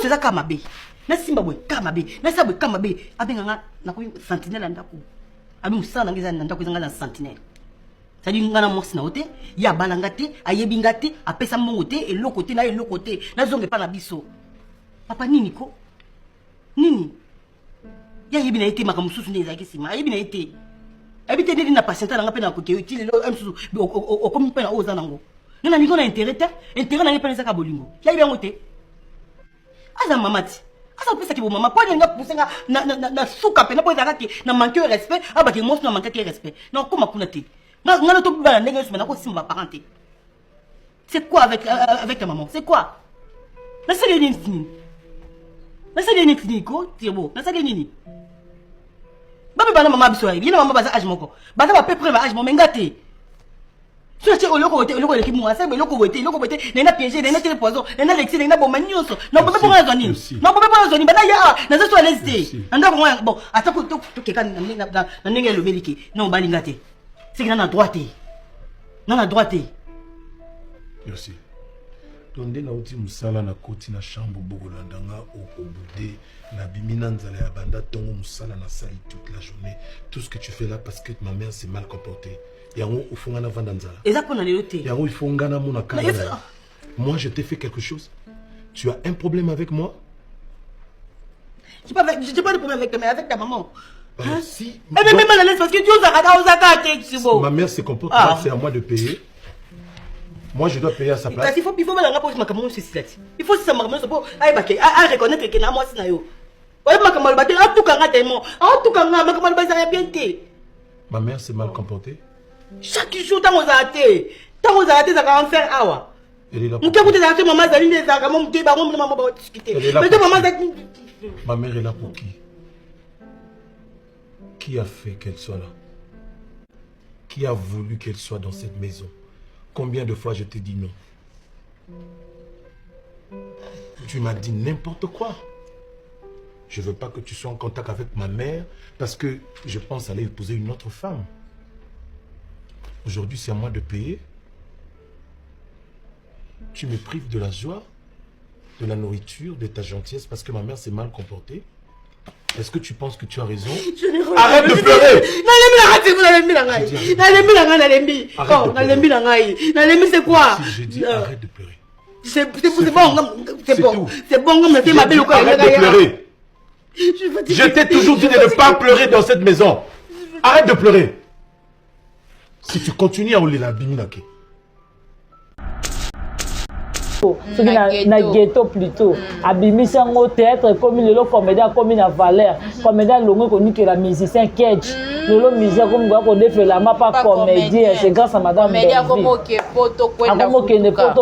nyonso eza kaka mabe na simba boye kaka mabe na sa boye kaka mabe abenganga nakoyi sentinelle ya ndako abi mosala nanga eza na ndako ezanga na sentinelle c'est-à-dire nga na mwasi na yo te ye abalanga te ayebi nga te apesa mbongo te eloko te na eloko te nazonga epa na biso papa nini ko nini ye ayebi na ye te makambo mosusu nde ezalaki nsima ayebi na ye te ayebi te ndeni na patiente nanga mpe na koke ti lelo mosusu okomi mpe na oyo oza nango nga na lingo na intérêt te intérêt na ye mpe na ezaka bolingo yayebi yango te aza mama ti asa opesaki bomama po alinga pusenga na suka pena po ezalaki na manque de respect abaki mwasi na manquaki de respect na okoma kuna te nga na tobibana ndenge nyonso mena kosimba baparent te c'est quoi avec ta maman c'est quoi nasali nini nini nasali nini nini ko tibo nasali nini babe bana mama biso yina mama baza âge moko baza ba peu près ba âge mo menga te so che oloko eleki mo asa eloko bote nena piéger nena tele poison nena lexi nena bomba nyonso na bobe bona zoni na bobe bona zoni bana ya na zo à l'aise te anda ko bon ata ko to keka na ndenge lobeliki non balinga te c'est que na droite na droite merci tonde na uti musala na koti na chambre bogolandanga okobude na bimina nzala ya banda tongo musala na sali toute la journée tout ce que tu fais là parce que ma mère s'est mal comportée yango ufunga na vanda nzala eza na lelo te yango ifunga na mona kana moi je t'ai fait quelque chose tu as un problème avec moi j'ai pas de problème avec toi mais avec ta maman. Hein? Si. Mais même à l'aise parce que tu as ma mère se comporte mal, c'est à moi de payer. Moi, je dois payer à sa place. Il faut mal rapporter ma caméra sur ceci. Il faut ça marmer pour reconnaître que na moi c'est na yo. Ouais ma caméra battre en tout cas tellement. En tout cas ma caméra ba ça bien té. Ma mère s'est mal comportée. Chaque jour tant aux arrêtés. Tant aux arrêtés ça va en faire awa. Elle est là. Nous t'écoutez ça maman Zaline des ça maman te ba maman ba discuter. Mais maman ma mère est là pour qui? Qui a fait qu'elle soit là? Qui a voulu qu'elle soit dans cette maison? Combien de fois je t'ai dit non? Tu m'as dit n'importe quoi. Je ne veux pas que tu sois en contact avec ma mère parce que je pense aller épouser une autre femme. Aujourd'hui, c'est à moi de payer. Tu me prives de la joie, de la nourriture, de ta gentillesse parce que ma mère s'est mal comportée. Est-ce que tu penses que tu as raison? Arrête de pleurer! C'est quoi? Si j'ai dit arrête de pleurer. C'est bon, c'est bon. C'est bon, arrête de pleurer. Je t'ai toujours dit de ne pas pleurer dans cette maison. Arrête de pleurer. Si tu continues à rouler la biminake. Ce qui na ghetto plutôt abimisa ngo théâtre comme le comédien comme na valeur comédien longo connu que la musicien Kedge le musicien comme quoi qu'on fait la ma pas comédien c'est grâce à madame comédien comme que poto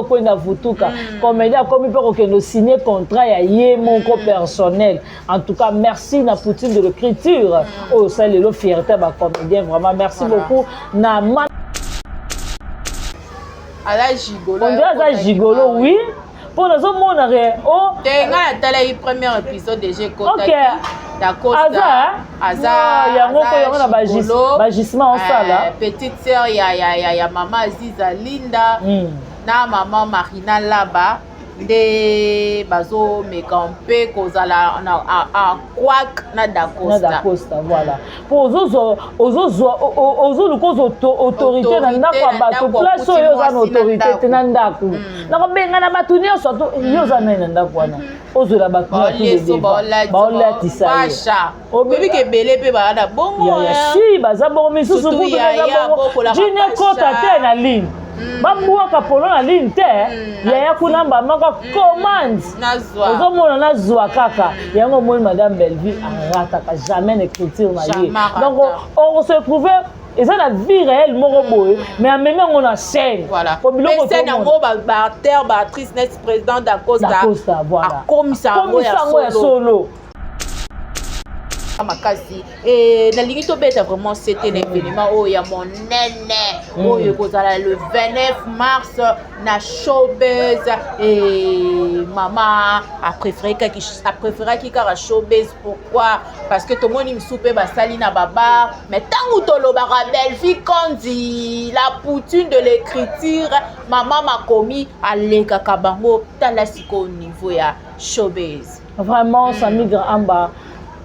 kwenda vutuka comédien comme peut que nous signer contrat ya yé mon personnel en tout cas merci na Poutine de l'écriture oh ça le fierté ba comédien vraiment merci beaucoup na à la gigolo. On dirait ça gigolo, oui. Pour nous autres, on aurait. Oh. T'es le premier épisode de J'ai Kota. Ok. D'accord. Azar. Il y a un autre bagissement en salle. Petite sœur, il y a maman Aziza Linda. Na maman Marina là-bas. De bazo me camper kozala a kwak na Dacosta voilà pour ozo lukozo autorité na ndako bato place yo za autorité na ndako na ko benga na bato nyonso yo za na ndako wana ozo la bato ba la tisaya obibi ke belé pe ba na bongo ya si baza bongo misusu kutu na bongo jine kota te na ligne bambuaka polo na ligne te yaya kuna mbamaka commande ozomona nazwa kaka yango moi madame Belleville arataka jamais l'écriture na ye donc on se trouve eza na vie réelle moko boye mais amemi yango na chaîne scène yango baacteur baactrice next président Dacosta voilà akomisa yango ya solo makasi et nalingi to beta vraiment c'était l'événement oh ya mon nene oh kozala le 29 mars na showbiz et maman a préféré qui kara showbiz. Pourquoi? Parce que tout le monde me soupe basali na baba mais tant ou tolo belle fille kondi la poutine de l'écriture maman m'a commis à l'eka kabango tala siko au niveau ya showbiz. Vraiment ça migre en bas.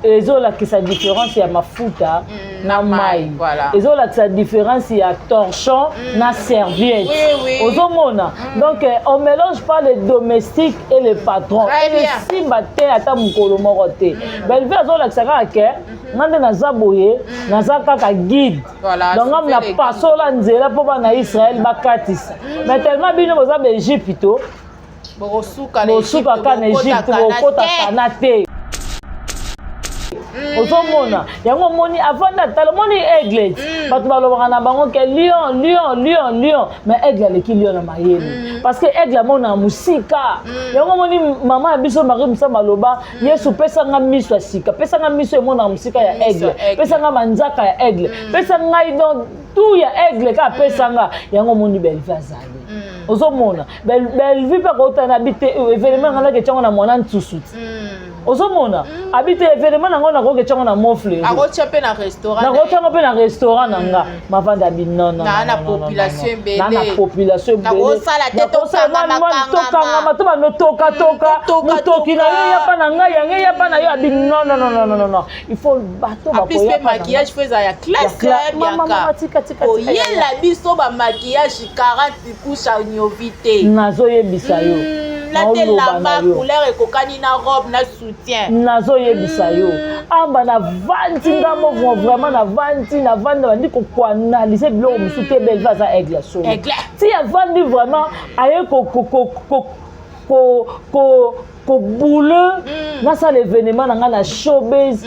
Ezola que sa différence il y a mafuta na mai. Voilà. Ezola que sa différence il y a torchon na serviette. Oui. Ozomona. Donc on mélange pas les domestiques et les patrons. Très bien. Si matin ata mukolo morote. Belle vie ezola que ça ka ngande na zaboye na zakaka guide. Voilà. Donc on a pasola nzela po ba na Israël bakatisa. Mais tellement bino boza ba Égypte. Bosuka ka na Égypte bokota kanate. Ozomona yango moni avant natala moni aigle bato balobaka na bango ke lion mais aigle aleki lion na mayele parce que aigle amona musika yango moni mama ya biso Marie Musa maloba Yesu pesanga miso ya sika pesanga miso emona musika ya aigle pesanga manzaka ya aigle pesanga idon tout ya aigle ka pesanga yango moni belvi azali ozomona belvi pe kota na bite événement ngana ke tshanga na mwana ntsusuti ozomona habite événement nango na ko ke tshanga na mofle ako tchape na restaurant na ko tshanga pe na restaurant nanga mavanda binona na population bele na population bele na ko sala teto kanga makanga to bano toka mutoki na yo ya pa na ngai yange ya pa na yo abi non il faut bato ba ko ya maquillage feza ya classe mama tika oyela biso ba maquillage 40 couche à nyovite nazo yebisa yo la telamba couleur ekokani na robe na soutien nazo yebisa yo amba na vanti ngamo vraiment na vanti bandi ko kwana lycée biloko musute belle vaza aigle so si avandi vraiment aye ko boule na ça l'événement na ngana showbiz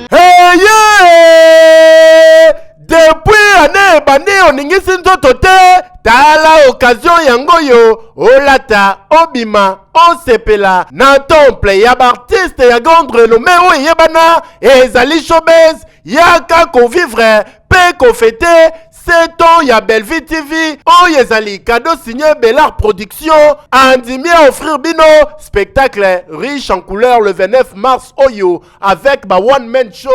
depuis année bandi oningisi nzoto te tala occasion yango yo olata obima osepela na temple ya artiste ya grande renommée oyo yebana ezali showbiz yaka ko vivre pe ko fêter 7 ans ya Bellevue TV oyo ezali cadeau signé Bellard Production andimi offrir bino spectacle riche en couleurs le 29 mars oyo avec ba one man show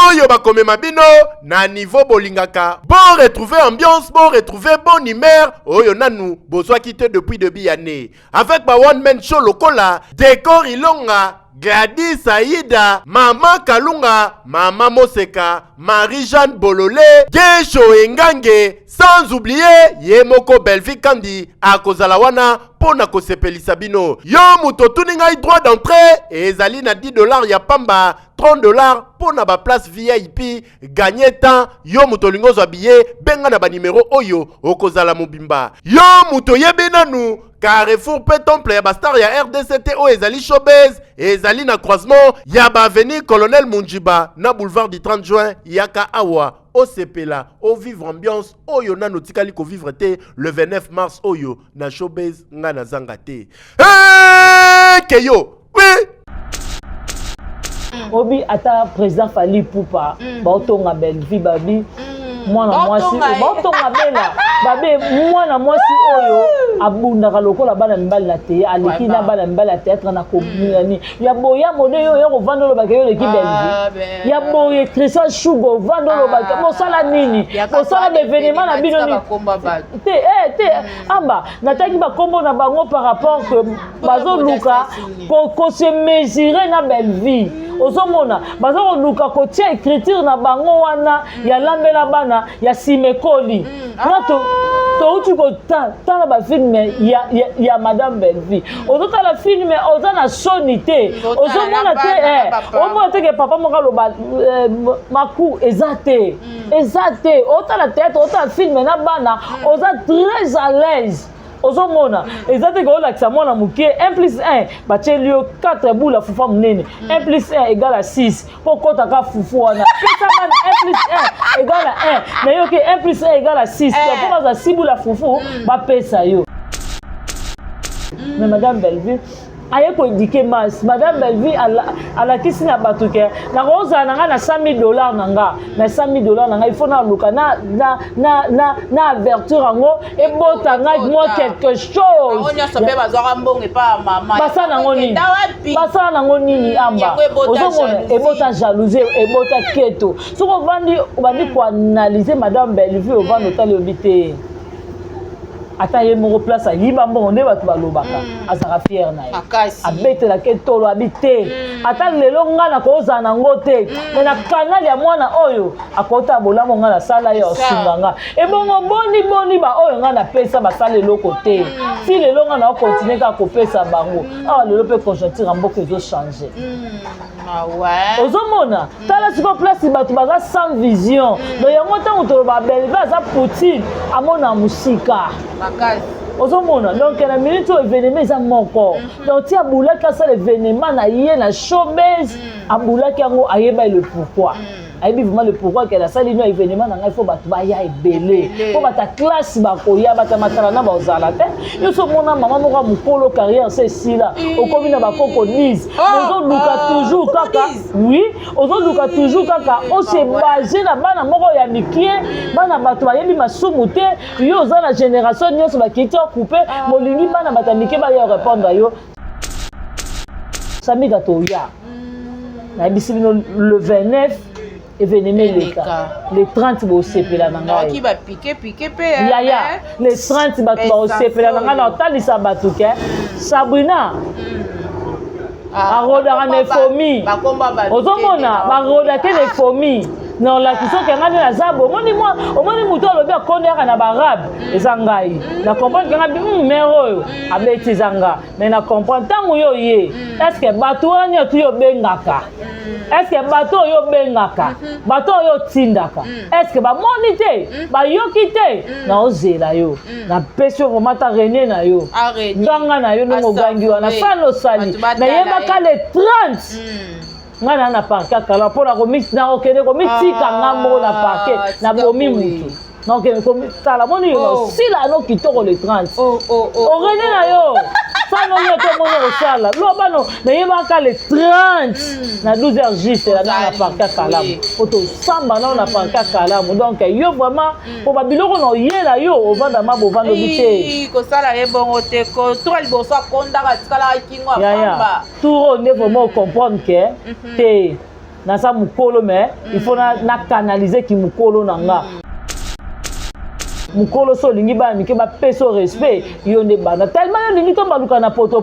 oyo bakomema bino na niveau bolingaka bon retrouver ambiance bon retrouver bonne humeur oyo nanu bozwa quitté depuis début année avec ba one man show lokola décor ilonga Gladys Aïda, Maman Kalunga, Maman Moseka, Marie-Jeanne Bololé, Gesho Engange, sans oublier Yemoko Bellevue Kandi, Akozalawana, Pona Kosepelisa bino. Yo muto tuninga droit d'entrée, et ezali na $10 ya pamba, $30 pona ba place VIP, gagner temps, yo muto lingo zo billet, benga na ba numéro oyo, okozala mobimba. Yo muto yebenanu, Carrefour pe temple ya bastar ya RDCT o ezali showbiz ezali na croisement ya ba avenue Colonel Munjiba na boulevard du 30 juin yaka awa o sepela o vivre ambiance oyo na notikali ko vivre te le 29 mars oyo na showbiz nga na zanga te keyo oui obi ata président Fali Poupa ba otonga Bellevue babi mwana mwasi batonga bela babe mwana mwasi oyo abundaka lokola bana mbali na te aleki na bana mbali na théâtre na komuni ya boya mode yo ko vandolo bakeyo leki Bellevue ya boye Christian Shugo vandolo bakeyo mosala nini mosala d'événement na bino ni te amba nataki ba kombo na bango par rapport que bazo luka ko se mesurer na Bellevue ozomona bazo luka ko tia écriture na bango wana ya lambela bana ya simekoli nato to ko ta ba film ya madame Bellevue ozota la film ozana sonité ozomona te omo te ke papa moka lo ba maku ezate ota la tête ota film na bana oza très à l'aise ozomona ezate ko la mwana muke 1+1 bachelio 4 bula fufa munene 1+1 égale 6 pour kota ka fufu wana pesa bana 1+1 égale 1 na yo ke 1+1 égale 6 pour za 6 bula fufu ba pesa yo mais madame Bellevue aye ko éduquer mas madame Belleville alakisi na bato ke na kozala na nga na $100 na nga mais $100 na nga il faut na luka na avertir yango ebota nga moi quelque chose basala nango nini amba ozomona ebota jalousie ebota keto soki obandi koanalyse madame Belleville ovanda otali obi te ata ye moko place ayiba mbongo nde bato balobaka azalaka fiere na ye abetelaka etolo abi te ata lelo nga nakozala nango te me na kanali ya mwana oyo akota bolamu nga nasala ye osunga nga ebongo boni baoyo nga napesa basala eloko te si lelo nga naokontinue kaka kopesa bango awa lelo mpe conjoncture mboka ezochange ozomona tala siko place bato baza sans vision donc yango ntango toloba Belleville aza Poutine amona musika ozomona donc na minute oyo événement eza moko donc ti abulaki asala événement na ye na showbiz abulaki yango ayeba le pourquoi ayebi vraiment le pourquoi ke nasali no événement na ngai fo bato baya ebele fo bata classe bakoya bata matala na bazala te yo so mona mama moko mukolo carrière c'est sila okomi na bakoko nise ozoluka toujours kaka oui ozoluka toujours kaka on se base na bana moko ya mikie bana bato bayebi masumu te yo oza na génération nyonso bakiti okupe molingi bana bata mikie baya répondre yo sami gato ya nayebisi bino le 29 événement les 30 bosepela na ngai qui va piquer pe yaya les 30 bato bosepela na ngai na otalisa bato ke Sabrina arodaka na fomi ozomona barodaka na fomi na olakisa oke ngai nde naza bo omoni moto alobi akondi yaka na barabe eza ngai na comprendre kanga bi mer oyo abeti eza nga mais na comprendre ntango yo ye estce bato wana nyonso yo obengaka estce bato oyo obengaka bato oyo otindaka estce bamoni te bayoki te na ozela yo napesi yo komata renie na yo nganga na yo ndongo ogangi wana sala osali nayebaka le 30 nga na parke kala mpona okende komitika nga moko na parke na bomi mutu nakokende tala moni yo sila no kitoko le 30 orene na yo sano yo to moni osala lobano nayebaka le 30 na 12h juste la na parke kalamu oto samba na parke kalamu donc yo vraiment po babiloko na oyela yo ovanda mabovando bite kosala ebongo te ko to liboso akondaka tikala kingo apamba tout ne vraiment comprendre que te na sa mukolo mais il faut na canaliser ki mukolo na nga mukolo so lingi ba mike ba peso respect yo nde bana tellement yo lingi to baluka na poto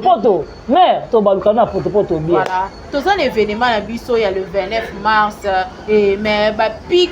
mais to baluka na poto bien voilà to ça l'événement na biso ya le 29 mars et mais ba pic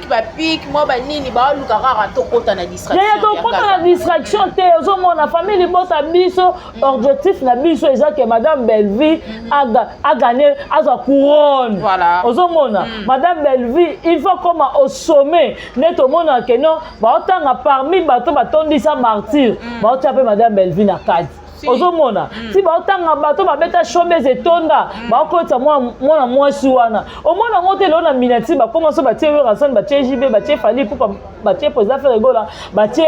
moi ba nini ba luka kaka to kota na distraction ya to kota na distraction te ozo mona famille bota biso objectif na biso eza que madame Belleville a gagné sa couronne voilà ozo mona madame Belleville il faut comme au sommet neto mona que non ba otanga parmi bato batondisa martyr baotia pe madame Belleville na kadi ozomona si baotanga bato babeta showbiz etonda baokotisa mwana mwasi wana omona ngo te lelo na minati bakomanso batie Rason batie JB batie Fali pour batie président Ferregola batie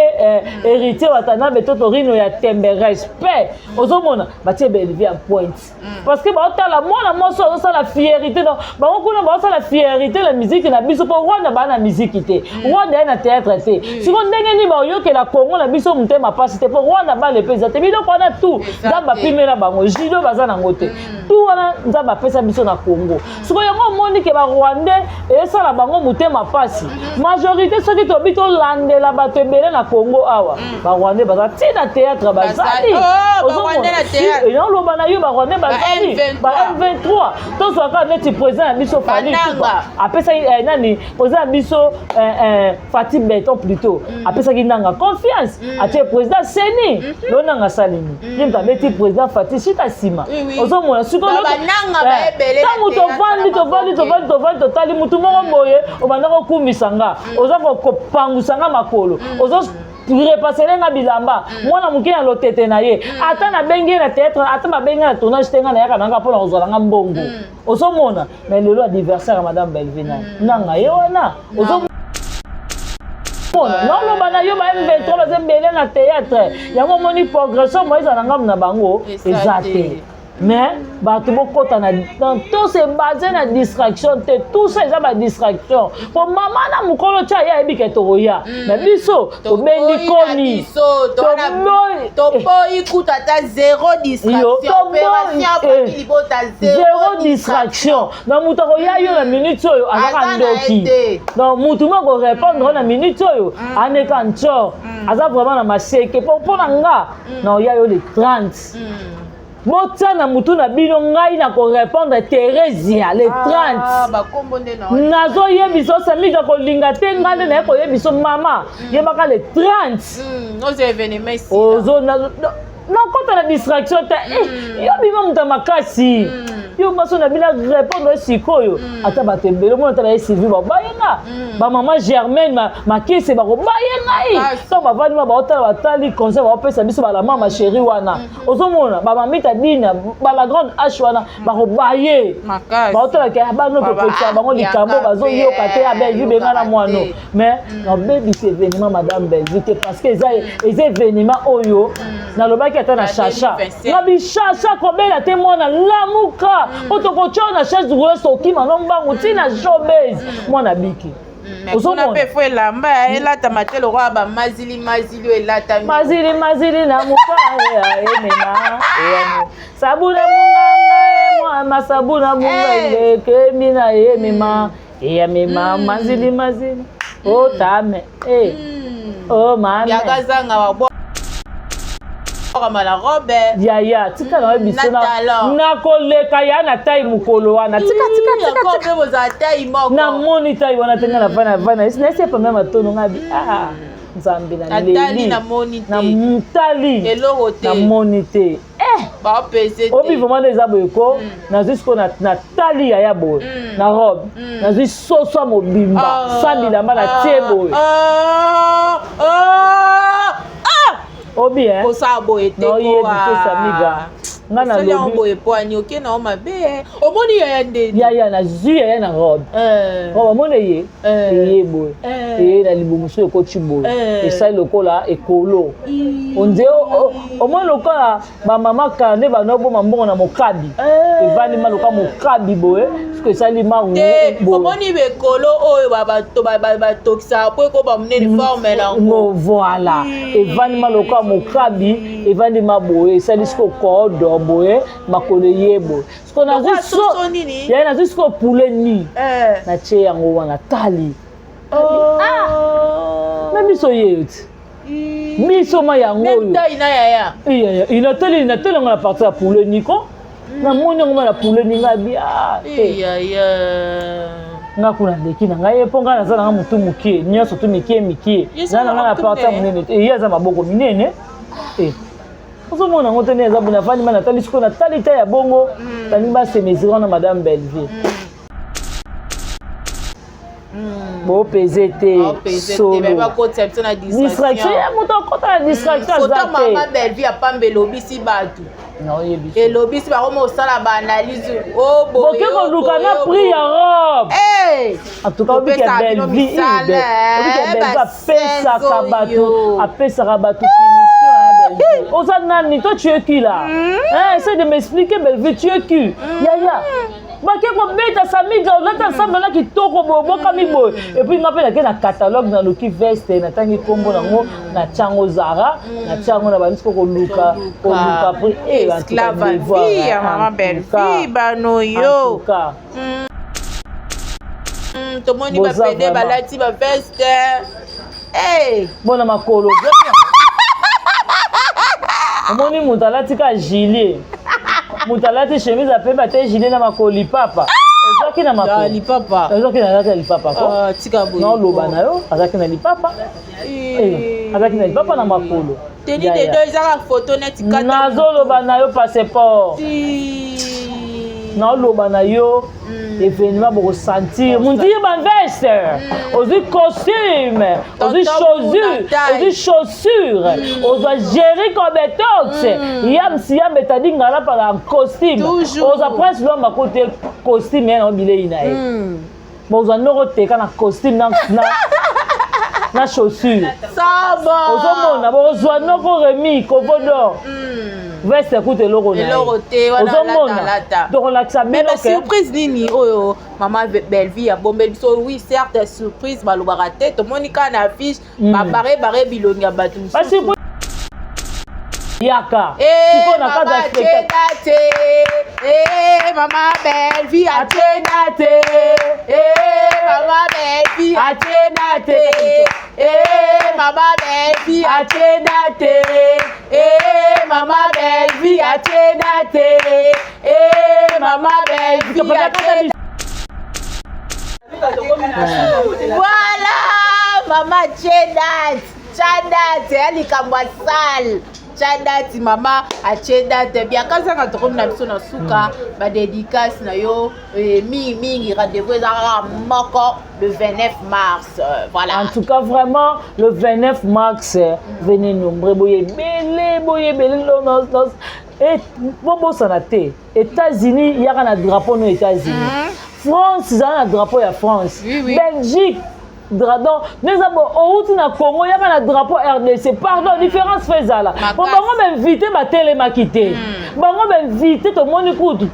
héritier watana betoto rino ya tembe respect ozomona batie Belleville en pointe parce que baotala mwana mwasi ozosala fierité donc bango kuna baosala fierité la musique na biso po Rwanda bana musique te Rwanda na théâtre te siko ndenge ni baoyokela Congo na biso mutema pasi te po Rwanda ba le pesa te biloko wana tout nzamba pimela bango jido baza nango te tout wana nzamba pesa biso na Congo siko yango moni ke ba Rwandais esala bango mutema pasi majorité soki tobi to landela bato ebele na Congo awa ba Rwandais baza tina théâtre bazali ozomona na yo ba Rwandais bazali ba M23 to soka neti président biso Fali apesa nani président biso Fatih Beton plutôt apesa ki nanga confiance atie président Seni lo nanga salini yemta beti président Fatih Chita Sima ozomona siko tango tovandi totali mutu moko boye obanda kokumisa nga oza kopangusa nga makolo ozo repasser nga bilamba mwana muke ya lotete na ye ata na bengi na théâtre ata ba bengi na tournage tenga na yaka nanga pona ozala nga mbongo ozomona mais lelo anniversaire madame Belleville nanga ye wana ozomona non lo bana yo ba M23 bazembele na théâtre yango moni progression moisa na ngam na bango ezate mais bato bokota dans tout se basé na distraction te tout ça eza ba distraction po mama na mukolo cha ya ebike toya mais biso tobendi koni toboyi kuta ta zéro distraction zéro distraction na mutu akoya yo na minute oyo azaka ndoki donc mutu moko répondre na minute oyo aneka ntsor aza vraiment na maseke po na nga na oya yo le 30 Motana mutuna bino ngai na ko répondre Thérèsia le 30. Nazo yebiso samika ko linga te ngane na ko yebiso mama yebaka le 30. Nos événements. Ozo na kota la distraction te yo bima mutamakasi. Yo maso na bila répondre sikoyo ata batembele mo na la Sylvie ba bayenga ba maman Germaine ma kese ba ko bayenga to ba vani ba otala batali conseil ba opesa biso ba la mama chérie wana ozomona ba mamita dina ba la grande H wana ba ko baye ba otala ke ba no protection ba ngo likambo bazo yo kate ya belle vie benga na mwano mais na baby ce événement madame Belvite parce que les événements oyo na lobaki ata na chacha na bi chacha ko bela te mona lamuka otokocho na chaise roulée soki manombangu tina showbiz mwana biki ozomona pe fo elamba elata matelo kwa ba mazili elata mazili na mukaya emena sabuna munganga mwa sabuna munganga kemina emema emema mazili o tame oh mama yakazanga wabo la robe yaya tika na biso na koleka ya na tai mukolo wana tika ko be za tai moko na moni tai wana tenga na vana isi c'est pas même tono ngabi nzambe na leli na moni na mutali eloko te na moni te ba pese obi vraiment des aboyeko na jusqu'o na tali ya boy na robe na jusqu'o so mobimba sandila mala tiebo obi ko sa boye te ko samiga ngana lobi boye poani oke na o mabe omoni ya ndeni ya na zuya ya na robe o mone ye boye na libumuso ko chiboye esa lokola ekolo onde omoni lokola ba mama kande ba no bo mambongo na mokabi evani maloka mokabi boye que ça li ma omoni be kolo oyo ba tokisa po ko ba mne forme la ngo voilà evani maloka mokabi evani maboye ça disco kodo boye makole yebo ce qu'on a juste ya na jusqu'au poulet ni na che yango wana tali même so yet miso ma yango même taille na ya il a tali na partie à poulet ni ko na moni ngoma la poulet ni ngabi nga kuna leki na ngai eponga na zana mutu mukie nyoso tu mikie zana na partie munene yeza maboko minene ozomona ngo tene eza buna fani mana tali siko na talita ya bongo tani ba se mesure na madame Belvie bo pesete solo distraction ya moto kota distraction za te mama Belvie apambe lobisi batu non yebi lobisi ba komo sala ba analyse boke ko luka na prix ya robe en tout cas obi ke Belvie apesa kabatu Osa nani, toi tu es qui là? Essaye de m'expliquer, Belvie, tu es qui? Yaya. Bake ko beta samiga olata samba na kitoko bobo kamibo et puis m'appelle na catalogue na loki veste na tangi kombo nango na chango Zara na chango na banisko ko luka prix esclave vie ya mama Belvie bano yo to moni ba pede balati ba veste bona makolo omoni mutalati ka gilet mutalati chemise a pembe te gilet na makoli papa ezaki na makoli lipapa ezaki na lipapa ko tika boy na loba na yo azaki na lipapa azaki na lipapa na makolo teni de deux ezaka photo net kata nazo loba na yo passeport na loba na yo événement pour sentir mon dieu ma veste aux costumes aux chaussures aux gérer comme tox yam si yam betadi ngala par un costume aux après l'homme à côté costume et on bilé ina bon aux no te kana costume na chaussure ça va aux hommes na bon aux no remis kobodo veste écoute eloko na ozomona tokolakisa bino ke surprise nini oyo mama Belle-Vie ya bombeli biso oui certes surprise balobaka te tomoni kaka na affiche babare bilongi ya bato mosusu yaka siko na kati ya spectacle mama Belle-Vie atena te mama Belle-Vie atena te mama Belle-Vie atena te mama Belle-Vie atena te mama Belle-Vie atena. Voilà mama Chadat alikamwa sale Chadat mama Chadat bien kazanga tokomna biso na suka ba dédicace na yo mingi rendez-vous moko le 29 mars voilà. En tout cas vraiment le 29 mars venez nombreux boye belé nos et bobo sanate États-Unis il y a un drapeau aux États-Unis. France il y a un drapeau à France. Belgique Dradon, nous avons au na Congo, il y a un drapeau RDC. Pardon, différence fait ça là. Bon, on va inviter ma télé maquité. Bon, on va inviter tout le monde pour tout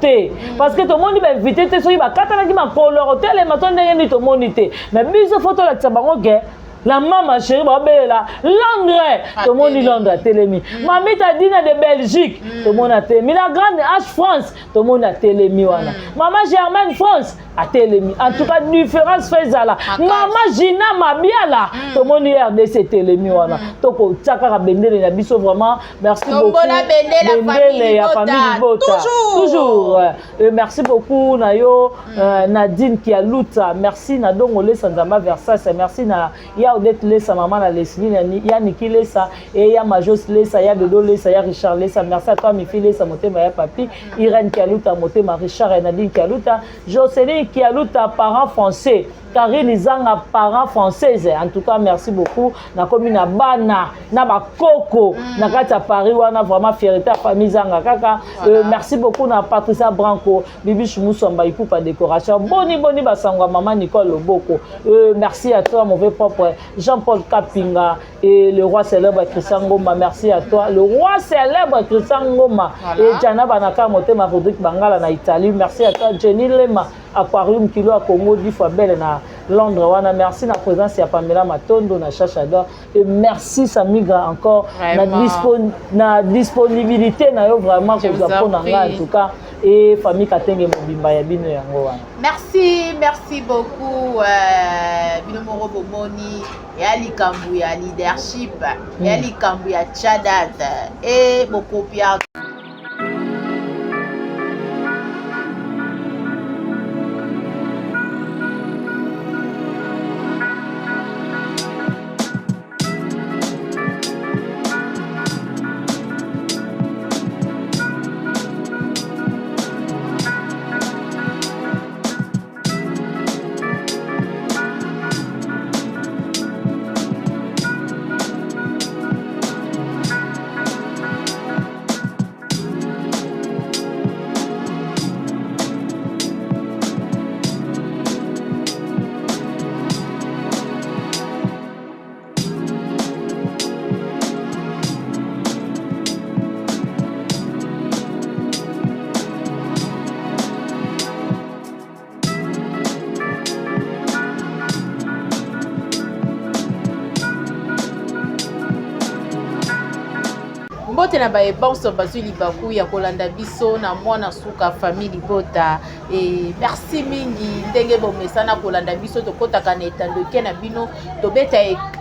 parce que tout le monde va inviter tout le monde. Quand on a dit ma couleur, télé ma tonne n'est tout le monde mais mise photo là, ça va la maman chérie là Londres tout le monde Londres a télémi mamie Tadina de Belgique tout le monde a télémi la grande H France tout le monde a télémi voilà maman Germaine France a télémi en tout cas différence fait ça là maman Gina Mabiala tout le monde RDC télémi voilà toko tchaka bendele na biso vraiment merci beaucoup bendele la famille Bota toujours merci beaucoup nayo Nadine qui a luta merci na dongole sanzamba Versace merci na ya Odette Lesa, maman la Leslie, il y a Niki Lesa, et il y a Majos Lesa, il y a Dodo Lesa, il y a Richard Lesa. Merci à toi, mes filles Lesa, Motema, il y a Papi, Irène Kialuta, Motema, Richard et Nadine Kialuta, Jocelyne Kialuta, parents français, Karine Izanga, parents françaises. En tout cas, merci beaucoup. Na commune à Bana, na Bakoko, na Kata Paris, on a vraiment fierté à famille Zanga Kaka. Merci beaucoup na Patricia Branco, Bibi Chumussamba, il coupe à décoration. Boni Basangwa, maman Nicole Loboko. Merci à toi, mon propre Jean-Paul Kapinga et le roi célèbre Christian Ngoma. Merci à toi. Le roi célèbre Christian Ngoma et Jana Banaka Motema Rodrigue Bangala na Italie. Merci à toi, Jenny Lema, Aquarium Kilo à Congo, 10 fois belle na Londres. Wana. Merci na présence ya Pamela Matondo na Chachador. Et merci Samigra encore na disponibilité na yo vraiment que vous apprenez en tout cas. Et famille Katenge Mobimba ya bino yango wana. Merci beaucoup bino moro bomoni ya likambu ya leadership ya likambu ya Chadat et bokopia mbote na baye bonso bazwi libaku ya kolanda biso na mwana suka famille Bota et merci mingi ndenge bomesana kolanda biso tokotaka na etandoke na bino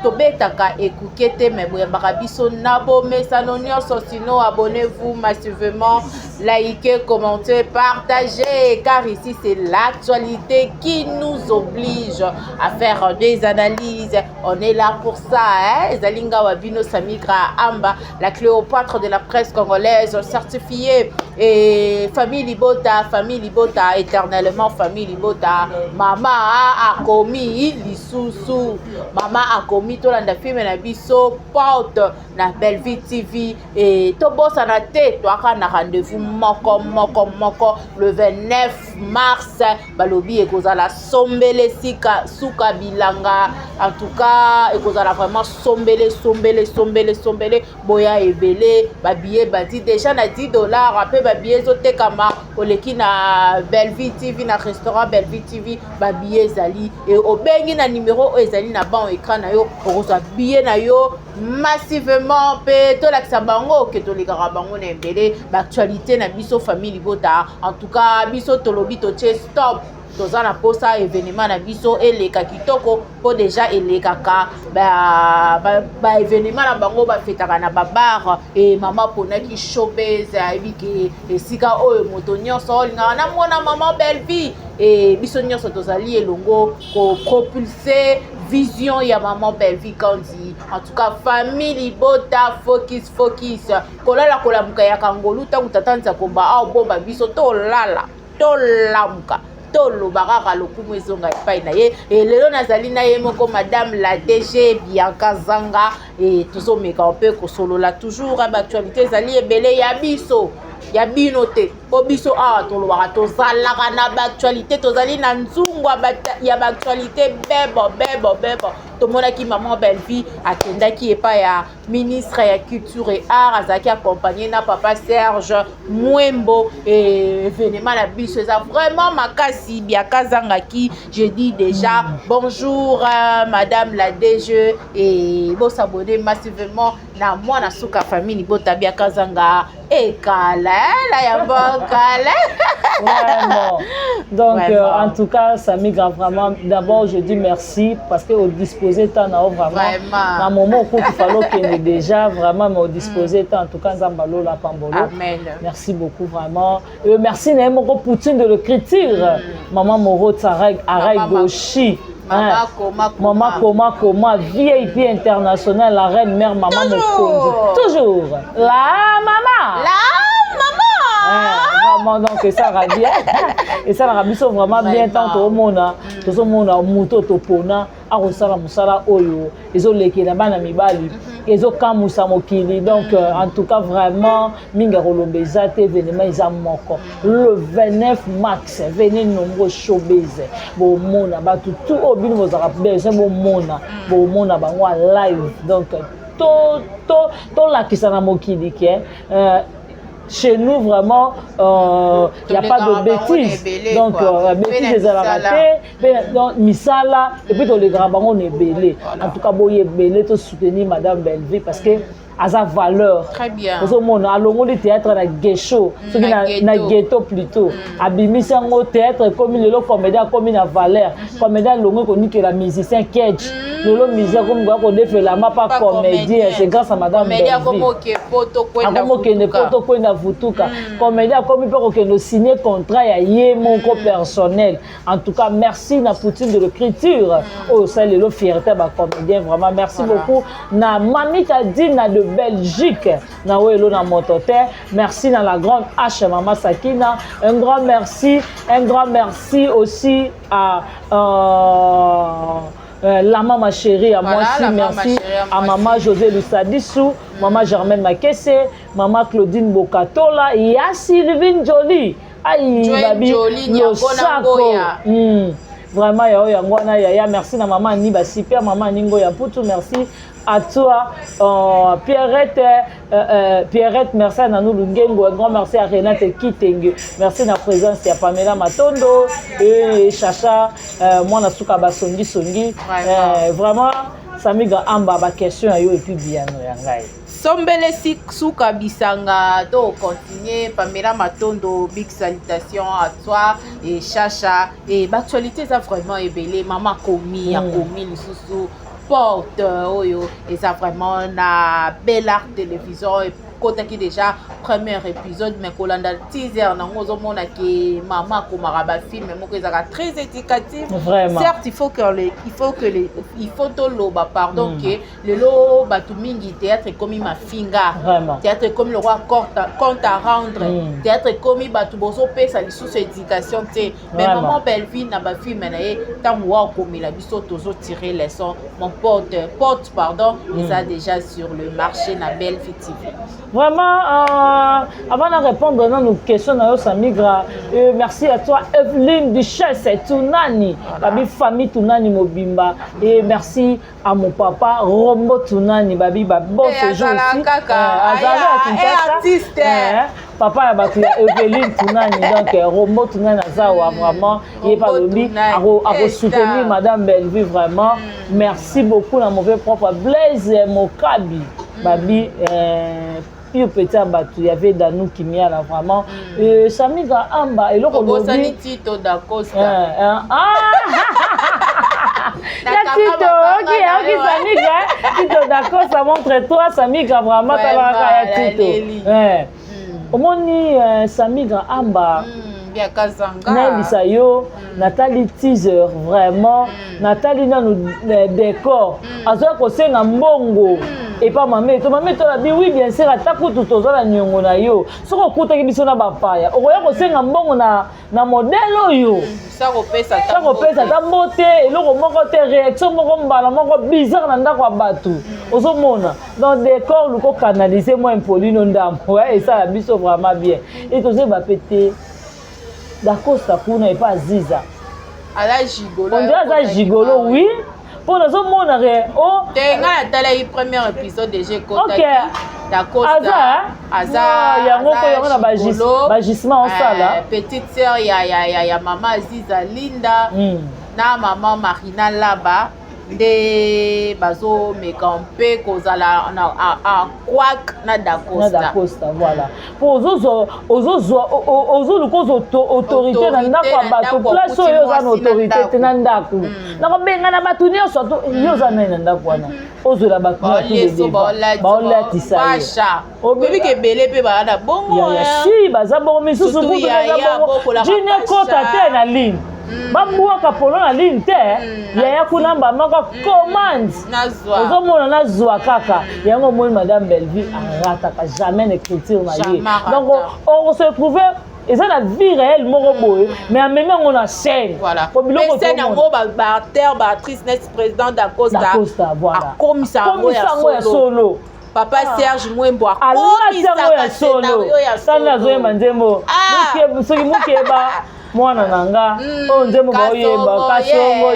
tobetaka ekukete me boyambaka biso na bomesano nyonso sino abonnez-vous massivement likez commentez partagez car ici c'est l'actualité qui nous oblige à faire des analyses on est là pour ça hein Zalinga Wabino Samigra Amba la Cléopâtre de la presse congolaise certifiée et famille Bota éternellement famille libota mama a commis lisusu mama a commis tolanda filme na biso porte na Belleville TV et tobosa na te toaka na rendez-vous moko le 29 mars balobi ekozala sombele sika suka bilanga en tout cas ekozala vraiment sombele boya ebele ba billet bati déjà na $10 après ba billet zotekama oleki na Belleville TV na restaurant Belleville TV ba billet ezali et obengi na numéro ezali na ban écran na yo okozwa billet na yo massivement pe tolakisa bango ke tolekaka bango na ebele actualité na biso famille libota en tout cas biso tolobi totie stop toza na posa événement na biso eleka kitoko po déjà elekaka ba événement na bango bafetaka na babar et mama ponaki showbiz ayebiki esika oyo moto nyonso olingaka na mona mama Belleville et biso nyonso tozali elongo ko propulser vision ya maman Belleville kandi en tout cas famille libota focus kolala kolamuka ya kangolu tangu tatanza komba a bomba biso tolamuka tolobaka lokumu ezonga epai na ye et lelo nazali na ye moko madame la DG Bianca Zanga et tozomeka mpe kosolola toujours actualité ezali ebele ya biso ya bino te po biso awa tolobaka tozalaka na baactualité tozali na nzungu ya baactualité bebo tomonaki maman Belleville akendaki epai ya ministre ya culture et art azalaki accompagné na papa Serge Mwembo et événement na biso eza vraiment makasi Bianca Zangaki je dis déjà bonjour madame la DG et bon s'abonner massivement na mwana suka famille bota Bianca Zanga et kala ya kala vraiment donc en tout cas Samy Grand vraiment d'abord je dis merci parce que au disposer tant vraiment na moment où il fallait qu'il déjà vraiment au disposer tant en tout cas Zambalo la Pambolo amen merci beaucoup vraiment et merci na mon Poutine de l'écriture maman Moro Tsareg Arai Goshi Maman Koma, VIP internationale, la reine mère maman Mokondi. Toujours. La maman. Vraiment, donc ça va bien. Et ça va bien, vraiment bien tant au monde. Tout le monde a muto topona, a resala musala oyo. Ils ont les na mibali. Ils ont kamusa mokili. Donc en tout cas vraiment minga rolobeza te événement ils moko. Le 29 mars, venez nombreux showbiz. Bon mona ba tout obino vous aura besoin bon mona bango live. Donc to la kisana mokili ke chez nous, vraiment, il n'y a pas de bêtises. Donc, bêtises, les ratés, donc, misala, et puis, les grands on est belé. En tout cas, il est belé de soutenir Madame Belleville parce que, à sa valeur. Très bien. Parce que, mon allons le théâtre na ghetto, na ghetto plutôt. Abimisi au théâtre, comme le comédien, comme na valeur. Comédien, l'on connaît que la musicien Kedge. Le musicien, comme on fait la map pas comédien, c'est grâce à Madame Belleville. Comédien comme il peut que signer contrat ya mon personnel. En tout cas, merci na Poutine de l'écriture. Oh, ça le fierté ba comédien vraiment merci beaucoup. Na Mami Kadina de Belgique, na welo na mototer. Merci na la grande H Maman Sakina. Un grand merci aussi à la maman chérie, à moi aussi, merci à maman José Lussadissou, maman Germaine Makesse, maman Claudine Bokatola, et à Sylvine Jolie. Aïe, babi, vraiment, merci à maman Niba Super, maman Ningo Yaputu, merci à toi, Pierrette, merci à Nanou Lungengo, un grand merci à Renate Kitenge, merci de la présence de Pamela Matondo et Chacha, moi, Nasuka Basongi Songi, vraiment, Samy Amba, ma question à yo et puis bien, Sombele Suka Bisanga, to continuer, Pamela Matondo, big salutation à toi et Chacha, et l'actualité, ça vraiment ébélé, maman Komi, Komi, Lisusu, porte, oyo, et ça vraiment na Bel Art Télévision, kota qui déjà premier épisode mais kolanda teaser nango zo mona ki maman ko maraba film mais moko ezaka très éducatif. Vraiment. Certes il faut to loba pardon que le lo batu mingi théâtre comme ma finga. Vraiment. Théâtre comme le roi compte à rendre. Théâtre comme batu bozo pesa li sous éducation té. Mais maman Belleville na ba film na ye tant wa comme la biso tozo tirer les sons mon pote pardon ils a déjà sur le marché na Belleville TV. Vraiment avant de répondre à nos questions na yo Samigra merci à toi Evelyne Duchesse Tunani babi famille Tunani Mobimba et merci à mon papa Rombo Tunani babi bon séjour aussi artiste papa ya batu ya Evelyne Tunani donc Rombo Tunani azawa vraiment il pas lobi à soutenir madame Belleville vraiment merci beaucoup na mon propre Blaise Mokabi babi puis petit abatu il y avait Danou Kimia là vraiment Samiga Amba et le Bosani Tito da Costa Tito Samiga Tito da Costa montre-toi Samiga vraiment talaka ya Tito omoni Samiga Amba bien kazanga na bisayo Nathalie teaser vraiment Nathalie na décor azoya kosenga mbongo et pas maman to la bi oui bien sûr atako tout ozala nyongo na yo soko kutaki biso na bapaya okoya kosenga mbongo na modèle oyo sako pesa ta mbote eloko moko te réaction moko mbala moko bizarre na ndako ya bato ozomona dans décor luko canaliser moi Pauline Ndampo et ça la biso vraiment bien et toze ba pété Dacosta kuna et pas Ziza ala gigolo on dirait gigolo oui pour nous mona oh tenga na tala yi premier épisode de G Kota Dacosta yango ko yango na bagisement en sala petite sœur ya maman Ziza Linda na maman Marina Laba de bazo mekampe kozala en kwak na Dacosta voilà pour ozo lukozo autorité na ndako ya bato place oyo za na autorité te na ndako na kobenga na bato nyonso yo za na ndako wana ozo la bato baolatisa yo obebi kebele pe baana bongo ya si baza bongo misusu kutu baza bongo jine kota te na ligne babuaka polo na ligne te yaya kuna mbamaka commande ozomona nazwa kaka yango moni madame Belleville arataka jamais na écriture na ye donc on se retrouve eza na vie réelle moko boye mais amemi yango na chaîne po biloko scène yango baacteur baactrice net président Dacosta akomisa yango ya solo papa Serge Mwembo akomisa ya solo tanda azoyeba nzembo soki mokeba mwana nanga o nzembo boyeba kasongo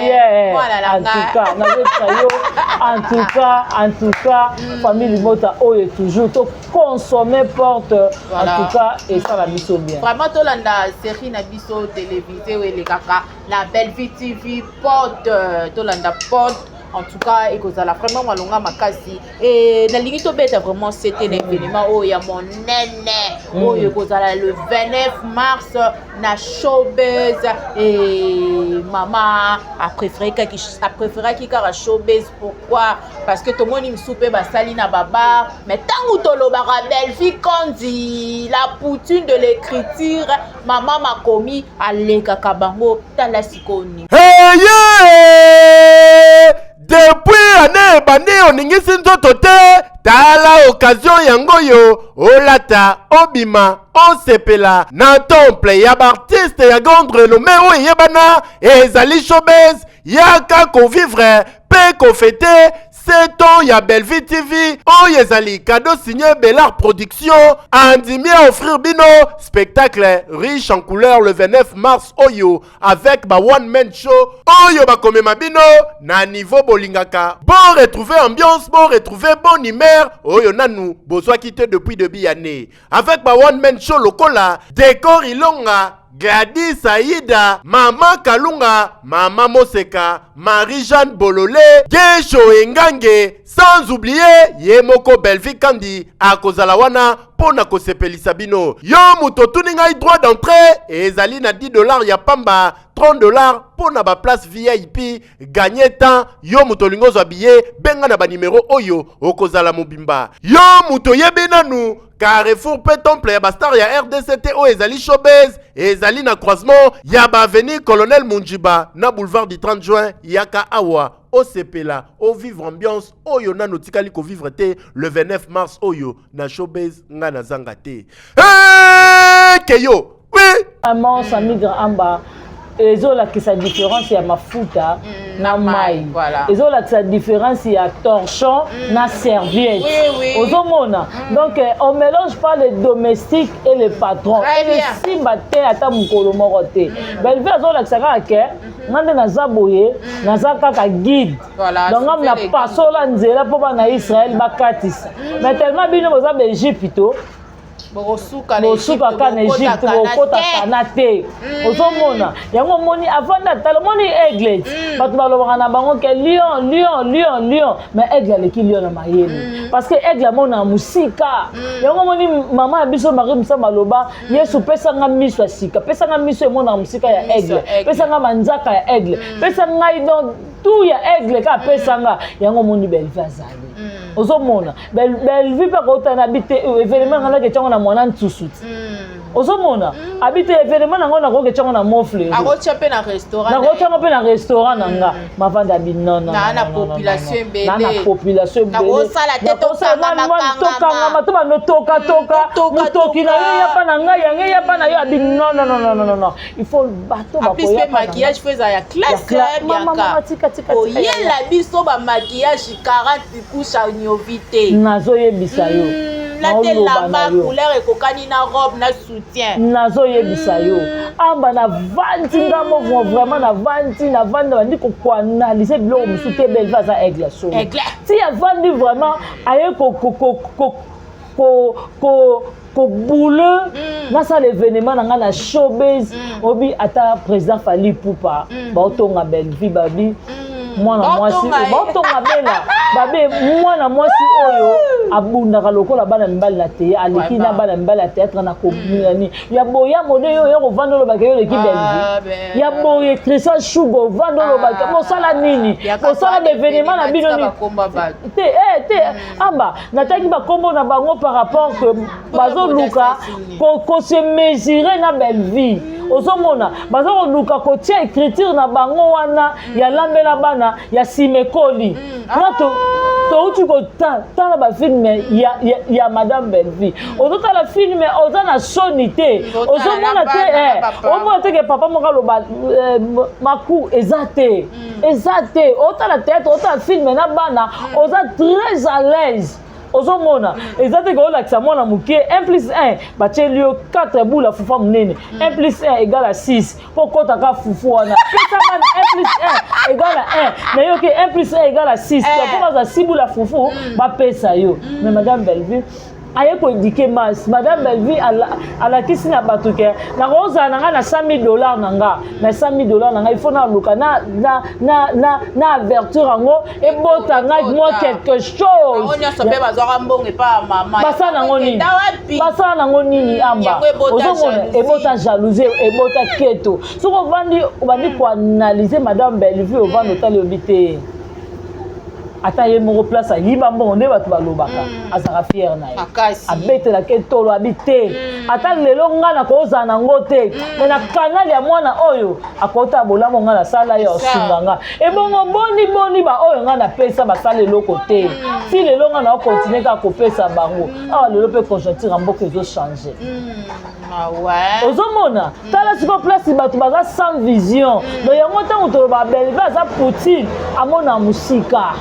en tout cas famille Mota oyo toujours to consommer porte en tout cas et ça la biso bien vraiment to landa série na biso télévisée ou les kaka la Belleville TV porte to landa porte en tout cas ekozala vraiment malonga makasi et na lingi to beta vraiment c'était l'événement ya monene oyo ekozala le 29 mars na showbiz et maman a préféré qui kara showbiz pourquoi parce que tout le monde misupe basali na baba mais tangu tolobaka Belleville kondi la poutine de l'écriture maman makomi aleka kabango tala sikoni depuis année bande oningisi nzoto te tala occasion yango yo olata obima osepela na temple ya baartiste ya grande renommée oyo yebana ezali showbiz yaka kovivre pe kofete 7 ans ya Belleville TV oyo ezali cadeau signé Bellard Production andimi à offrir bino spectacle riche en couleurs le 29 mars oyo avec ba one man show oyo bakomema bino na niveau bolingaka bon retrouver ambiance bon retrouver bon humeur oyo nanu bozwa quitté depuis début année avec ba one man show lokola décor ilonga Gladys Aïda, Maman Kalunga, Maman Moseka, Marie-Jeanne Bololé, Gesho Engange, sans oublier Yemoko Belleville Kandi, Akozalawana, Pona Kosepelisa bino. Yo muto tuninga droit d'entrée, et Zali na $10 ya pamba, $30 pona ba place VIP, gagner temps, yo muto lingo zwa billet, benga na ba numéro oyo, Okozala Mobimba. Yo muto yebe nanu, Carrefour Pétomple ya bastar ya RDCT o ezali showbiz ezali na croisement ya ba avenue Colonel Munjiba na boulevard du 30 juin yaka awa o sepela o vivre ambiance oyo nano tikali ko vivre te le 29 mars oyo na showbiz nga na zanga te. Keyo oui vraiment ça migre amba ezola que sa différence ya mafuta na mai ezola que sa différence ya torchon na serviette ozomona donc on mélange pas les domestiques et les patrons et si baté ata mukolo moko te belve ezola que ça ke ngande naza boye naza kaka guide donc ngam na pasola nzela po bana Israël bakatisa mais tellement bino boza Égypte bosuka kana Égypte bokota kana te ozomona yango moni avant d'atala moni aigle bato balobaka na bango ke lion mais aigle aleki lion na mayele parce que aigle mona musika yango moni mama ya biso Marie Musa maloba Yesu pesanga miso ya sika pesanga miso emona musika ya aigle pesanga manzaka ya aigle pesanga ngai donc tout ya aigle ka pesanga yango moni belve azali ozomona belve pa kota na bite événement ngana ke tshongo na mwana ntsusuti ozomona habite événement nango na ko ke tshongo na mofle akotia pe na restaurant na kotia pe na restaurant nanga mavanda binona na population mbele na population mbele na kosala te tokanga matoba no toka mutoki na yo ya pa na ngai yange ya pa na yo abi non il faut bato ba koya pa maquillage feza ya classe mama tika oyela biso ba maquillage 40 couche nyovite nazoyebisa yo la telamba couleur ekokani na robe na soutien nazoyebisa yo amba na vandi ngamo vraiment na vandi bandi koanalyse biloko mosusu te belle va za aigle so ti ya vandi vraiment aye ko boule na ça l'événement na na showbiz obi ata président Fally Ipupa ba otonga belle vie babi mwana mwasi batonga bela babe mwana mwasi oyo abundaka lokola bana mibali na te aleki na bana mibali ya théâtre na komunani ya boya mode yo ya kovanda lobaka yo leki belvi ya boye Christian Shugo vanda lobaka mosala nini mosala d'événement na bino ni te amba nataki bakombo na bango par rapport que bazoluka ko se mesurer na belvi ozomona bazoluka kotia écriture na bango wana ya lambela bana ya simekoli touti kotala bafilme ya madame Belvi ozotala filme oza na soni te ozomona te omona te ke papa moko aloba maku eza te otala théâtre otala filme na bana oza très à l'aise ozomona ezate ko lakisa mwana mukie 1+1 bacheli yo 4 bula fufa munene 1+1 égale à 6 po kota ka fufu wana pesa mana 1+1 égale à 1 na yo ke 1+1 égale à 6 po ka 6 bula fufu ba pesa yo mais madame Belvi aye ko indiquer mas madame Belvi ala kisina batuke na roza nanga na $100,000 nanga na $100,000 nanga il faut na luka na avertir ango et bota nga moi quelque chose on so pe bazwa mbongo pa mama basa nango nini amba ozomona et bota jalousie et bota keto soko vandi obandi ko analyser madame Belvi au vando tali obité ata ye moko place ayiba mbongo nde bato balobaka azaka fier na ye abetela ke tolo abite ata lelo nga na kozala nango te me na kanali ya mwana oyo akota bolamo nga na sala ya osunga nga ebongo boni ba oyo nga na pesa basala eloko te si lelo nga na okontinue kaka kopesa bango awa lelo mpe conjoncture mboka ezochange ozomona tala siko place bato baza sans vision donc yango ntango toloba belve aza Poutine amona musika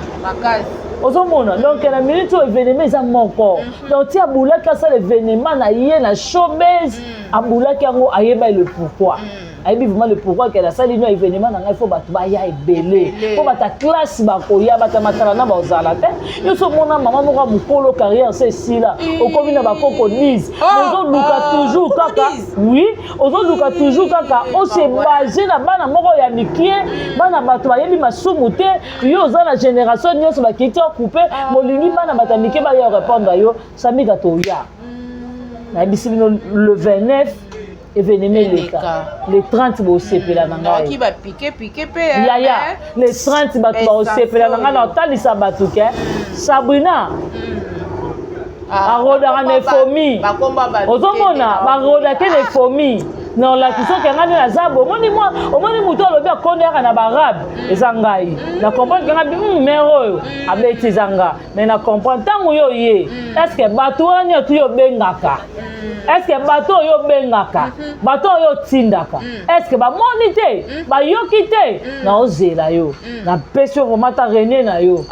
ozomona donc na minute oyo événement eza moko donc ti abulaki asala événement na ye na showbiz abulaki yango ayeba le pourquoi ayebi vraiment le pourquoi qu'elle a sali no événement na ngai faut bato baya ebele po bata classe bakoya bata matala na bazala te yo so mona mama moko mukolo carrière c'est si là okomi na bakoko nise ozoluka toujours kaka oui ozoluka toujours kaka o se basé na bana moko ya mikie bana bato bayebi masumu te yo oza na génération nyonso bakiti couper molingi bana bata mikie ba ya répondre yo sami gato ya na bisi le 29 événement les 30 ba osepela na ngai qui va piquer pe ya les 30 ba osepela na ngai na talisa batuke Sabrina barodaka na efomi ozomona barodaka na efomi na olakisa oke ngai nde naza bo omoni moto alobi akonde yaka na barabe eza ngai na comprendre kanga bi mere oyo abeti eza nga mais na comprendre ntango yo ye estce bato wani otu yo obengaka estce bato oyo obengaka bato oyo otindaka estce bamoni te bayoki te na ozela yo napesi yo vraimen ta rene na yo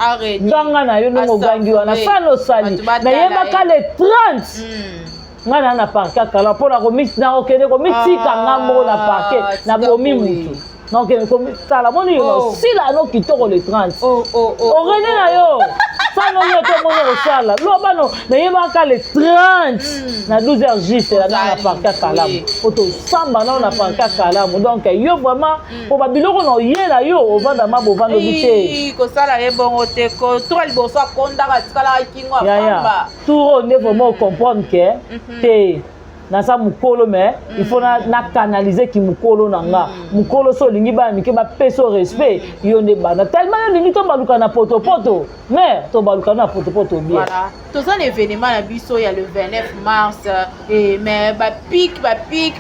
nganga na yo ndenge ogangi wana sala osali nayebaka le 30 nga na na parke kala mpona nakokende komitika nga moko na parke nabomi mutu nakokende komitala moni osila no kitoko le 30 orene na yo sano yo te moni osala lobano nayebaka le 30 na 12h juste na na parke kalamu otosamba nao na parke kalamu donc yo vraiment po babiloko na oyela yo ovanda mabovanda obi te kosala ye bongo te kotura liboso akondaka tikalaka kingo apamba turo nde vraiment ocomprendre ke te naza mukolo mais il faut na canaliser ki mukolo nanga mukolo so lingi ba mike ba peso respect yo nde bana tellement yo lingi to baluka na poto mais to baluka na poto bien voilà tous un événement na biso ya le 29 mars et mais ba pic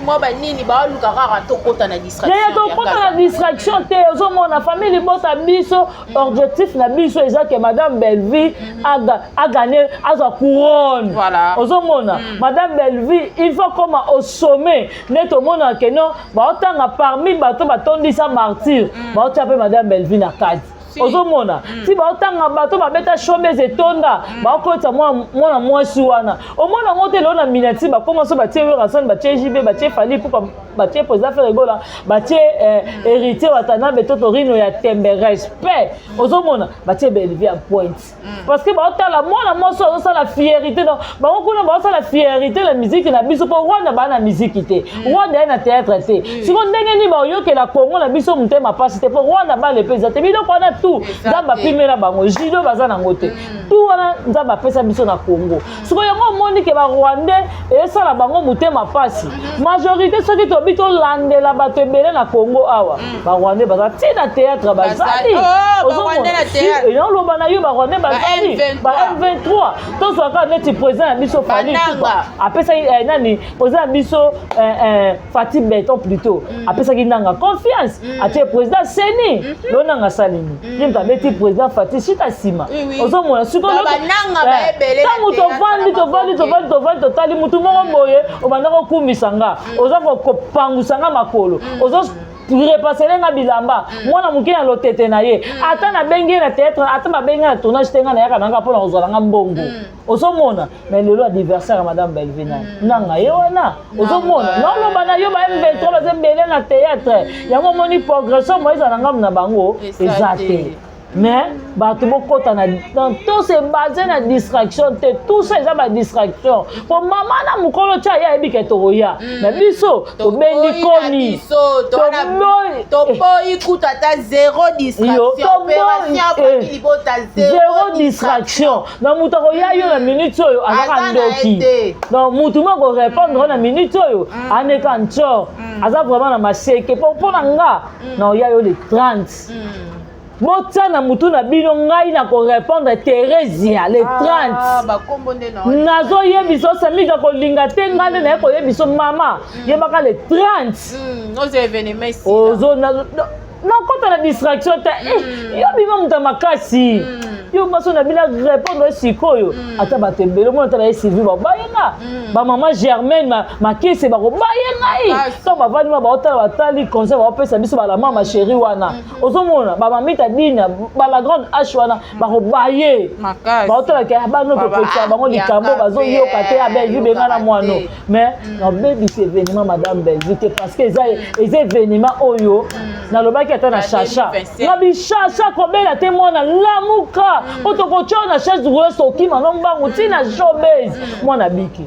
moi ba nini ba luka rara to kota na distraction ya to kota na distraction te ozo mona famille bota biso objectif na biso eza que madame Belleville a gagné sa couronne voilà ozo mona madame Belleville il faut comme au sommet neto mona que non ba otanga parmi bato batondisa martyr ba otape madame Belleville na kadi ozomona si ba otanga bato babeta showbiz etonda ba okota mwana mwasi wana omona ngote lo na minati ba commence ba tie Rason ba tie JB ba tie Fali pour ba tie président Ferregola ba tie héritier watana betoto rino ya tembe respect ozomona ba tie Belleville à pointe parce que ba otala mwana mwasi ozo la fierté donc ba okuna ba la fierté la musique na biso po Rwanda ba na musique te Rwanda na théâtre te siko ndenge ni ba oyoke la Congo na biso mutema pasi te po Rwanda ba le pesa te biloko wana tout nzamba pimela bango jido baza nango te tout wana nzamba pesa biso na Congo siko yango moni ke ba Rwandais esala bango mutema pasi majorité soki tobi to landela bato ebele na Congo awa ba Rwandais baza tina théâtre bazali non loba na yo ba Rwandais bazali ba M23 to soka neti président ya biso Fali apesa nani président biso Fatih Beton plutôt apesa ki nanga confiance atie président Seni lo nanga salini Kimta beti président Fatih Chita Sima ozomona siko tango tovandi totali mutu moko boye obanda kokumisa nga oza kopangusa nga makolo ozo repasser nga bilamba mwana muke na lotete na ye ata na bengi na théâtre ata na bengi na tournage tenga na yaka nanga pona ozala nga mbongo ozomona mais lelo anniversaire ya madame Belleville nanga ye wana ozomona non loba na yo ba M23 bazembele na théâtre yango moni progression moïse na ngam na bango ezate mais bato bokota na tout se basé na distraction te tout ça eza ba distraction po mama na mukolo tia ya ebike toya mais biso to bendi koni to boy kuta ta zéro distraction na muto ko ya yo na minute oyo azaka ndoki donc mutu moko répondre na minute oyo aneka ncho aza vraiment na maseke po na nga na ya yo le 30 Motana mutu na bino ngai na ko répondre Thérèsia le 30 nazo yebiso samika ko linga te ngane na ko yebiso mama yebaka le 30 ozo événement ici ozo na kota la distraction te yo bima muta makasi yo baso na bila répondre sikoyo ata batembele mo ata na Sylvie ba bayenga ba mama Germaine makisi ba ko bayenga to ba vani ba otala batali conseil ba opesa biso ba la mama chérie wana ozomona ba mamita dina ba la grande H wana ba ko baye ba otala ke ba no protection ba ngo likambo bazo yo kate ya Belleville benga na mwano mais na baby c'est événement madame Belleville parce que les événements oyo na lobaki ata na chacha na bi chacha ko bela te mwana lamuka otokocho na chaise roule soki manombangu tina showbiz mwana biki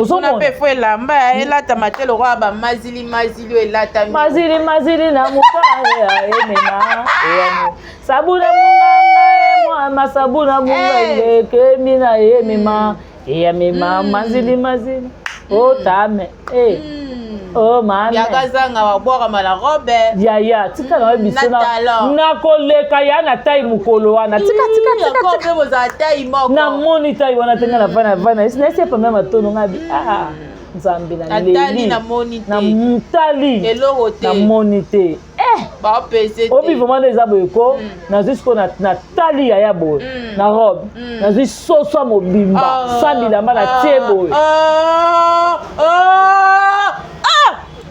ozomona pe fo elamba elata matelo kwa ba mazili elata mazili na muka ya emena sabuna munga mwa sabuna munga ke mina emema ya mema mazili otame Oh maman. Yaka zanga wa boire ma la robe. Yaya, tika na biso na koleka ya na taille mukolo wana. Tika. Ko be za taille moko. Na moni taille wana tenga na vana. Isi na ese pa mema tono ngabi. Nzambe na leli. Na moni te. Na mutali. Eloko te. Na moni te. Ba pese te. Obi vraiment des aboyeko. Na jusqu'o na tali ya boy. Na robe. Na zui soso mobimba. Sambila mala tiebo.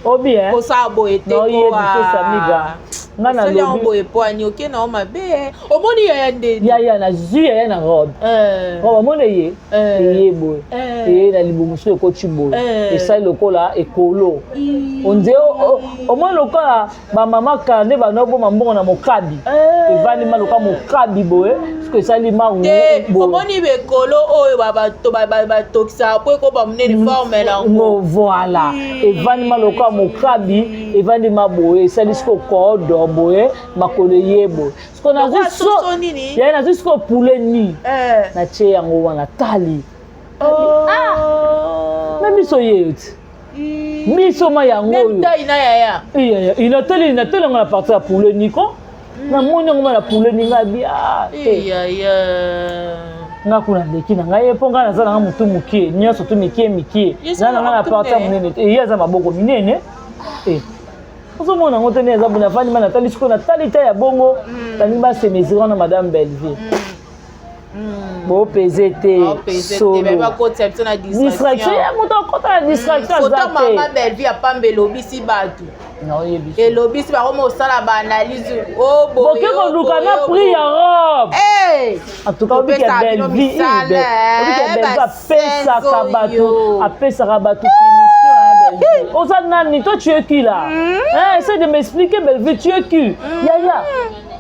Obi Ko sa boye te ko. No ye biso samiga. Ngana lobi. Sele boye po ani oke na o mabe. Omoni ya nde. Ya na zui ya na robe. Robe mone ye. Ye boy. Ye na libomuso ko chiboy. E sai lokola ekolo. Onde omoni lokola ba mama kande ba no bo mambongo na mokabi. Evani maloka mokabi boye. Parce que ça li ma omoni be kolo oyo ba tokisa po ko ba mne forme la ngo. Voilà. Evani maloka mokabi, evani maboye, ça li sko kodo boye, makolo yebo. Ce qu'on a vu so, il y a na jusqu'au poulet ni. Na che yango wana tali. Même so yet. Miso ma yango. Même ta ina ya. Il a tali na partir poulet ni ko. Na moni ngoma na poulet ni ngabi nga kuna leki na ngai epo nga nazala nga mutu mukie nyonso tu mikie nga na parta munene yaza maboko minene ozomona ngo tene eza buna fani mana tali siko na talita ya bongo tani ba se mesure na madame Belleville bo pesete solo distraction ya moto kota na distraction photo mama Belleville apambelo bisi batu et lobisi ba komo sala ba analyse boke ko luka na prix ya robe en tout cas obi ke Belleville apesa kabatu finition oza nani toi tu es qui là essaie de m'expliquer Belleville tu es qui yaya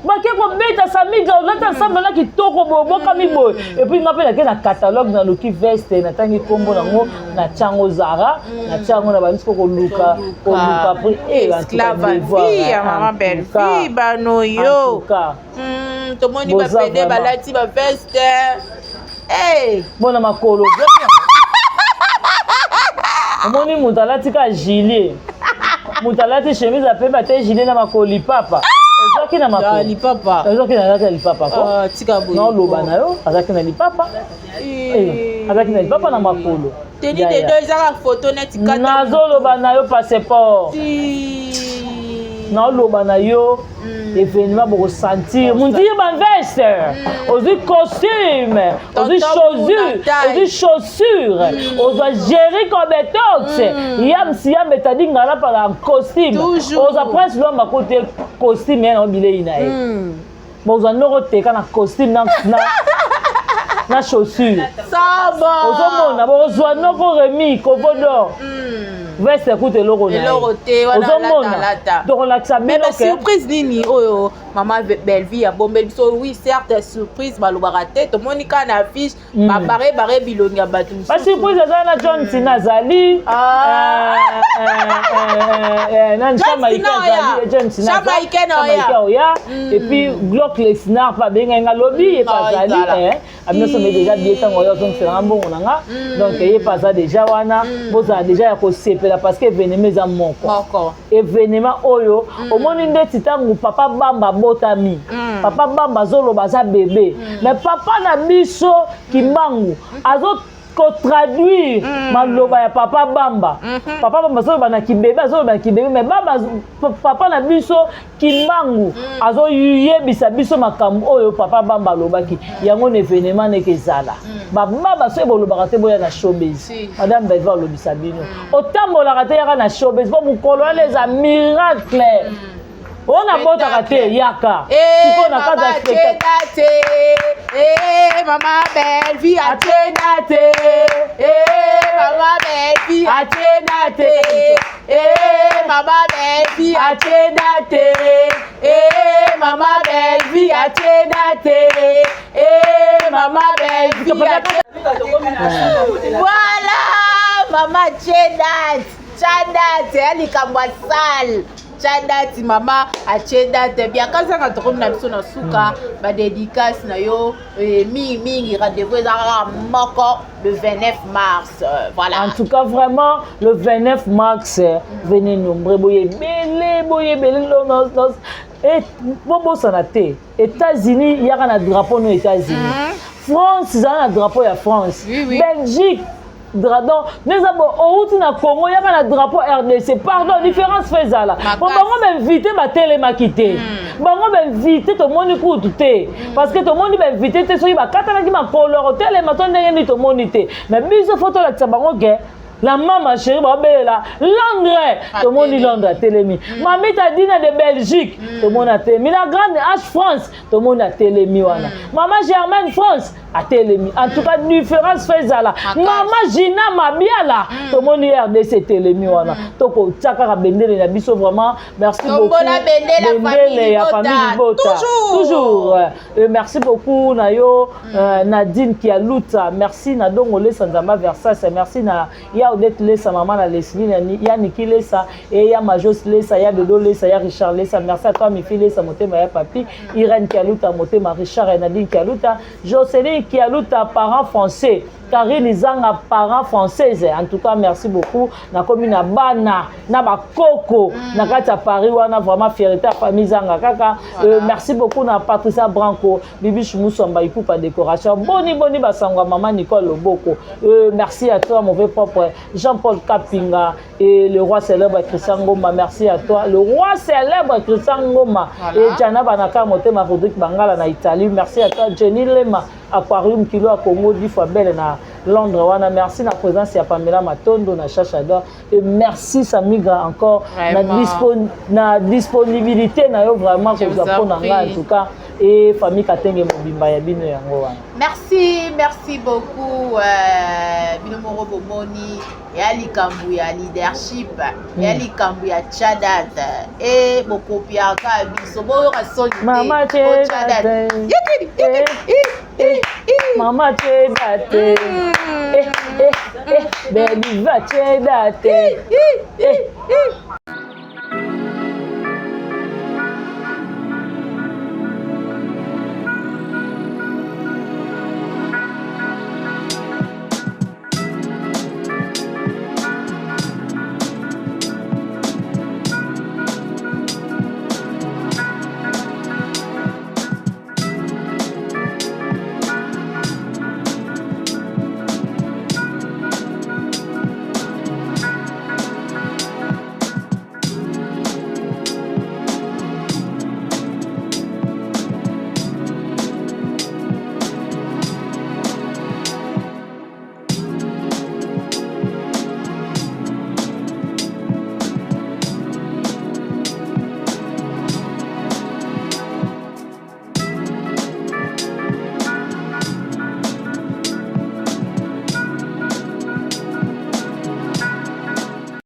bake kobeta samiga olata ensemble na kitoko bobokami boye et puis nga mpe nake na catalogue na loki veste natangi kombo nango na tiango Zara na tiango na bandisi po koluka prix esclave ya mama Belleville bano yo tomoni bapede balati ba veste bona makolo omoni moto alati ka gilet moto alati chemise apemba te gilet na makoli papa ezaki na makolo lipapa ezaki na lipapa ko tika boye na loba na yo azaki na lipapa azaki na lipapa na makolo teni de deux ezaka photo neti kata nazoloba na yo passeport na loba na yo événement pour sentir mon dieu ma veste aux costume aux chaussures aux gérer comme tox yam siam etadi ngala par un costume aux après l'homme à côté costume en billet inae bon on no roteka na costume na chaussure ça va ozomona bozwa noko remi kovodo veste écoute loko na ozomona donc la mais la surprise nini oyo maman Belleville a bombé so oui certes surprise balobaka te to monika na affiche ba bare bilongi ya batu ba surprise za na John Cena zali nan Jamaïcain zali John Cena Jamaïcain et puis Glock Lesnar pa benga lobby et pas zali amna so déjà bien tant oyo donc c'est un bon nanga donc il pas déjà wana boza déjà ya ko sepela parce que événement za moko événement oyo omoni ndeti tangu papa bamba botami papa bamba zolo baza bébé mais papa na biso kimbangu azo ko traduire maloba ya papa bamba zolo bana kibebe zolo bana kibebe mais baba papa na biso kimbangu azo yebisa biso makambo oyo papa bamba lobaki yango ne événement ne kezala baba so bolobaka te boya na showbiz madame Belleville lobisa bino otambolaka te yaka na showbiz bo mukolo les miracles on a bota kate yaka siko na kaza spectacle mama Belleville a tenate mama Belleville a tenate mama Belleville a tenate mama Belleville a tenate mama Belleville a tenate voilà mama Chadat ali kambwa sal date mama atie date bien kazanga tokomi na biso na suka ba dédicace na yo mingi rendez-vous ezaka moko le 29 mars voilà en tout cas vraiment le 29 mars venez nombreux boye belé et bobo sanate États-Unis il y a un drapeau aux États-Unis France il y a un drapeau à France Belgique Dradon, nous avons au na Congo, il y a un drapeau RDC. Pardon, différence fait ça là. Bon, on va inviter ma télémaquité. Bon, on va inviter tout le monde pour tout parce que tout le monde va inviter tout celui va cataloguer ma couleur télé matin dernier tout le monde était. Mais bise photo là ça bango que la maman chérie va là Londres tout le monde dit Londres télémi. Mamie ta dîner de Belgique tout le monde a télémi. La grande H France tout le monde a télémi wana. Maman Germaine France a télémi. En tout cas différence fait ça là. Maman Gina Mabiala tout le monde hier de cette télémi wana. Toko tsaka bendele na biso vraiment merci beaucoup. Bendele la famille Bota. Toujours. Merci beaucoup Nayo Nadine qui a luta. Merci na dongole sanzamba Versace. Merci na ya Odette Lesa maman na Leslie ya Niki Lesa et ya Majos Lesa ya Dodo Lesa ya Richard Lesa. Merci à toi mi fille Lesa motema ya papi Irène qui a luta motema Richard et Nadine qui a luta Jocelyne qui a luta parents français Karine Izanga parents français. En tout cas merci beaucoup na komi na bana na bakoko na kati ya Paris wana vraiment fierté famille Zanga kaka. Merci beaucoup na Patricia Branco Bibi Chumusamba ipupa décoration boni basangwa maman Nicole Loboko. Merci à toi mauvais propre Jean-Paul Kapinga et le roi célèbre Christian Ngoma. Merci à toi le roi célèbre Christian Ngoma et Jana Banaka motema Rodrigue Bangala na Italie. Merci à toi Jenny Lema Aquarium Kilo à Congo 10 fois belle na Londres wana. Merci na présence ya Pamela Matondo na Chachador et merci Samigra encore na disponibilité na yo vraiment que vous apprenez en tout cas et famille Katenge Mobimba ya bino yango wana. Merci beaucoup bino moro bomoni ya likambu ya leadership ya likambu ya Chadat et bokopiaka biso boyo kasoni Mama Chadat Mama Chadat Baby va Chadat